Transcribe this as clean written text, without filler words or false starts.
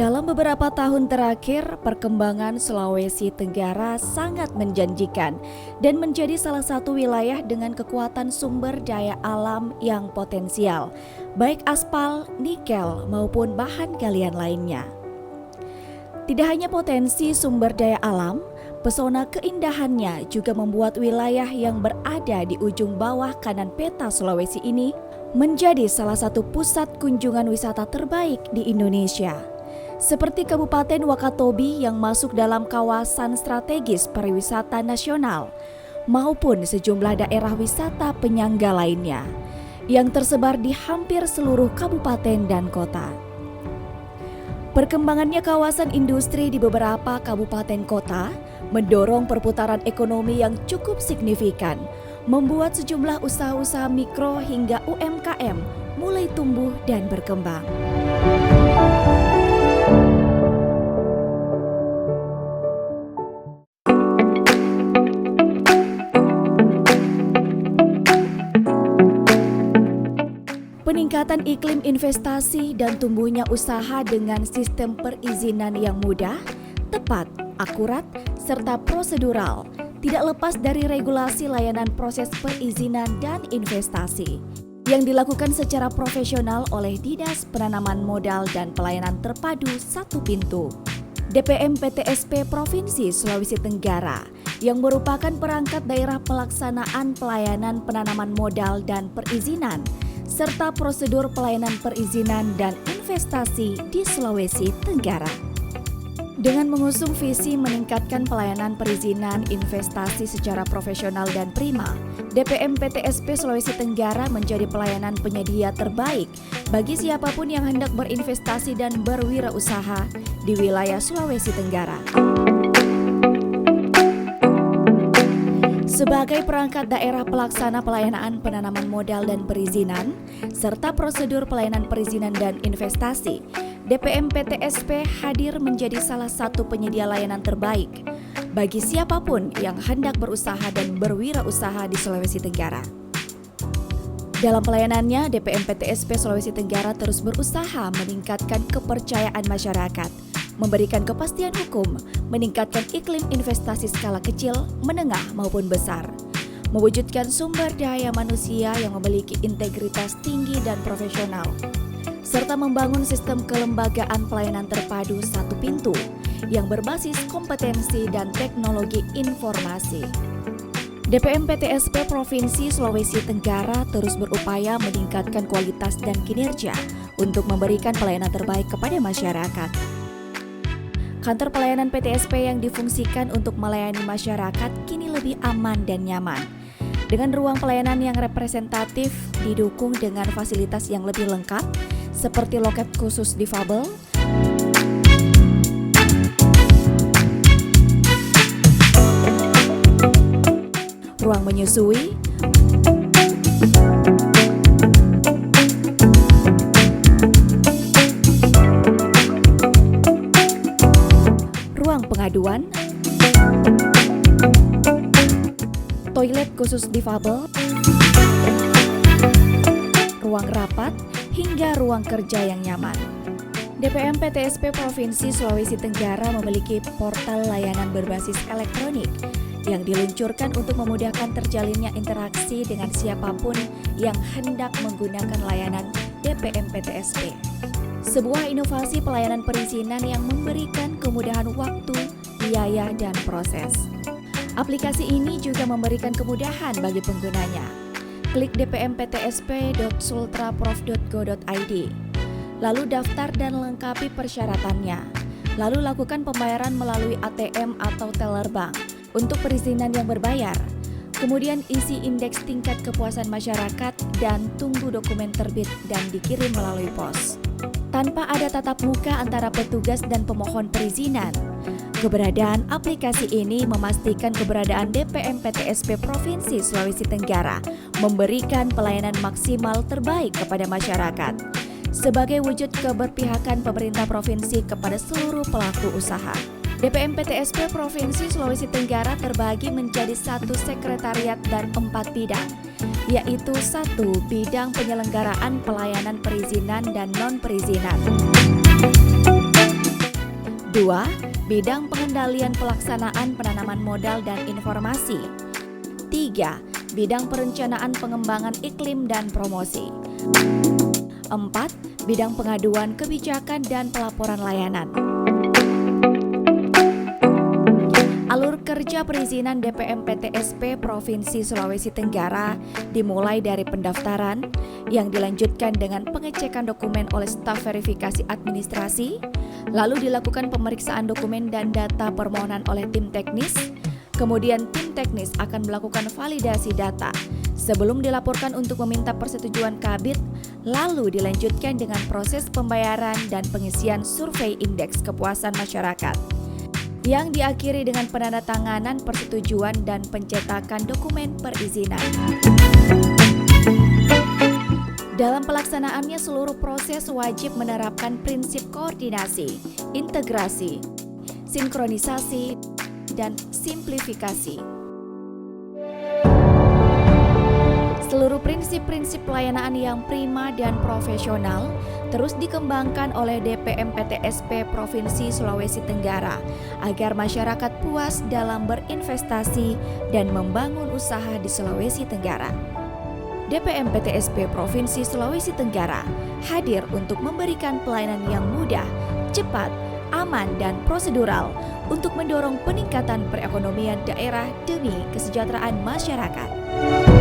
Dalam beberapa tahun terakhir, perkembangan Sulawesi Tenggara sangat menjanjikan dan menjadi salah satu wilayah dengan kekuatan sumber daya alam yang potensial, baik aspal, nikel, maupun bahan galian lainnya. Tidak hanya potensi sumber daya alam, pesona keindahannya juga membuat wilayah yang berada di ujung bawah kanan peta Sulawesi ini menjadi salah satu pusat kunjungan wisata terbaik di Indonesia. Seperti Kabupaten Wakatobi yang masuk dalam kawasan strategis pariwisata nasional, maupun sejumlah daerah wisata penyangga lainnya yang tersebar di hampir seluruh kabupaten dan kota. Perkembangannya kawasan industri di beberapa kabupaten kota mendorong perputaran ekonomi yang cukup signifikan, membuat sejumlah usaha-usaha mikro hingga UMKM mulai tumbuh dan berkembang. Peningkatan iklim investasi dan tumbuhnya usaha dengan sistem perizinan yang mudah, tepat, akurat, serta prosedural tidak lepas dari regulasi layanan proses perizinan dan investasi yang dilakukan secara profesional oleh Dinas Penanaman Modal dan Pelayanan Terpadu Satu Pintu, DPM PTSP Provinsi Sulawesi Tenggara, yang merupakan perangkat daerah pelaksanaan pelayanan penanaman modal dan perizinan serta prosedur pelayanan perizinan dan investasi di Sulawesi Tenggara. Dengan mengusung visi meningkatkan pelayanan perizinan investasi secara profesional dan prima, DPM PTSP Sulawesi Tenggara menjadi pelayanan penyedia terbaik bagi siapapun yang hendak berinvestasi dan berwirausaha di wilayah Sulawesi Tenggara. Sebagai perangkat daerah pelaksana pelayanan penanaman modal dan perizinan, serta prosedur pelayanan perizinan dan investasi, DPM PTSP hadir menjadi salah satu penyedia layanan terbaik bagi siapapun yang hendak berusaha dan berwirausaha di Sulawesi Tenggara. Dalam pelayanannya, DPM PTSP Sulawesi Tenggara terus berusaha meningkatkan kepercayaan masyarakat, memberikan kepastian hukum, meningkatkan iklim investasi skala kecil, menengah maupun besar, mewujudkan sumber daya manusia yang memiliki integritas tinggi dan profesional, serta membangun sistem kelembagaan pelayanan terpadu satu pintu yang berbasis kompetensi dan teknologi informasi. DPM PTSP Provinsi Sulawesi Tenggara terus berupaya meningkatkan kualitas dan kinerja untuk memberikan pelayanan terbaik kepada masyarakat. Kantor pelayanan PTSP yang difungsikan untuk melayani masyarakat kini lebih aman dan nyaman. Dengan ruang pelayanan yang representatif didukung dengan fasilitas yang lebih lengkap seperti loket khusus difabel, ruang menyusui, ruang pengaduan, toilet khusus difabel, ruang rapat, hingga ruang kerja yang nyaman. DPM PTSP Provinsi Sulawesi Tenggara memiliki portal layanan berbasis elektronik yang diluncurkan untuk memudahkan terjalinnya interaksi dengan siapapun yang hendak menggunakan layanan DPM PTSP. Sebuah inovasi pelayanan perizinan yang memberikan kemudahan waktu, biaya, dan proses. Aplikasi ini juga memberikan kemudahan bagi penggunanya. Klik dpmptsp.sultraprof.go.id, lalu daftar dan lengkapi persyaratannya, lalu lakukan pembayaran melalui ATM atau teller bank untuk perizinan yang berbayar. Kemudian isi indeks tingkat kepuasan masyarakat dan tunggu dokumen terbit dan dikirim melalui pos. Tanpa ada tatap muka antara petugas dan pemohon perizinan. Keberadaan aplikasi ini memastikan keberadaan DPM PTSP Provinsi Sulawesi Tenggara memberikan pelayanan maksimal terbaik kepada masyarakat sebagai wujud keberpihakan pemerintah provinsi kepada seluruh pelaku usaha. DPM PTSP Provinsi Sulawesi Tenggara terbagi menjadi 1 sekretariat dan 4 bidang, yaitu 1 bidang penyelenggaraan pelayanan perizinan dan non-perizinan, 2. Bidang pengendalian pelaksanaan penanaman modal dan informasi. 3. Bidang perencanaan pengembangan iklim dan promosi. 4. Bidang pengaduan kebijakan dan pelaporan layanan. Alur kerja perizinan DPM PTSP Provinsi Sulawesi Tenggara dimulai dari pendaftaran yang dilanjutkan dengan pengecekan dokumen oleh staf verifikasi administrasi, lalu dilakukan pemeriksaan dokumen dan data permohonan oleh tim teknis, kemudian tim teknis akan melakukan validasi data sebelum dilaporkan untuk meminta persetujuan Kabid, lalu dilanjutkan dengan proses pembayaran dan pengisian survei indeks kepuasan masyarakat yang diakhiri dengan penandatanganan persetujuan dan pencetakan dokumen perizinan. Dalam pelaksanaannya, seluruh proses wajib menerapkan prinsip koordinasi, integrasi, sinkronisasi, dan simplifikasi. Seluruh prinsip-prinsip pelayanan yang prima dan profesional terus dikembangkan oleh DPM PTSP Provinsi Sulawesi Tenggara agar masyarakat puas dalam berinvestasi dan membangun usaha di Sulawesi Tenggara. DPM PTSP Provinsi Sulawesi Tenggara hadir untuk memberikan pelayanan yang mudah, cepat, aman, dan prosedural untuk mendorong peningkatan perekonomian daerah demi kesejahteraan masyarakat.